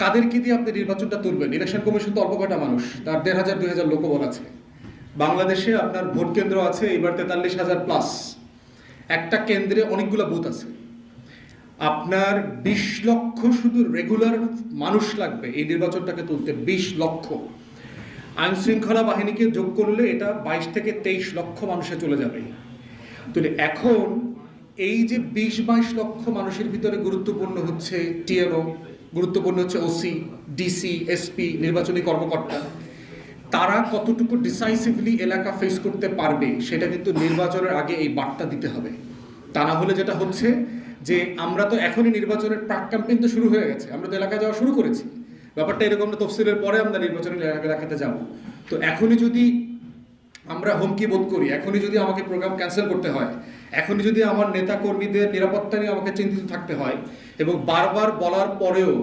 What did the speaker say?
কাদেরকে দিয়ে আপনি নির্বাচনটা তুলবেন? ইলেকশন কমিশন তো অল্প কয়টা মানুষ, তার ১,৫০০-২,০০০ লোকবল আছে। বাংলাদেশে আপনার ভোট কেন্দ্র আছে এবার ৪৩,০০০ প্লাস। একটা কেন্দ্রে অনেকগুলো বুথ আছে। আপনার ২০ লক্ষ শুধু রেগুলার মানুষ লাগবে এই নির্বাচনটাকে তুলতে, ২০ লক্ষ। আইন শৃঙ্খলা বাহিনীকে যোগ করলে এটা ২২ থেকে ২৩ লক্ষ মানুষে চলে যাবে। তো এখন এই যে ২০-২২ লক্ষ মানুষের ভিতরে গুরুত্বপূর্ণ হচ্ছে টিএনও, গুরুত্বপূর্ণ হচ্ছে ওসি, ডিসি, এসপি, নির্বাচনী কর্মকর্তা, তারা কতটুকু ডিসাইসিভলি এলাকা ফেস করতে পারবে সেটা কিন্তু নির্বাচনের আগে এই বার্তা দিতে হবে। তা না হলে যেটা হচ্ছে যে আমরা তো এখনই নির্বাচনের প্রাক ক্যাম্পেইন তো শুরু হয়ে গেছে, আমরা তো এলাকায় যাওয়া শুরু করেছি। ব্যাপারটা এরকম না তফসিলের পরে আমরা নির্বাচনী এলাকাতে যাব। তো এখনই যদি আমরা হুমকি বোধ করি, এখনই যদি আমাকে প্রোগ্রাম ক্যান্সেল করতে হয়, এখনই যদি আমার নেতা কর্মীদের নিরাপত্তা নিয়ে আমাকে চিন্তিত থাকতে হয় এবং বারবার বলার পরেও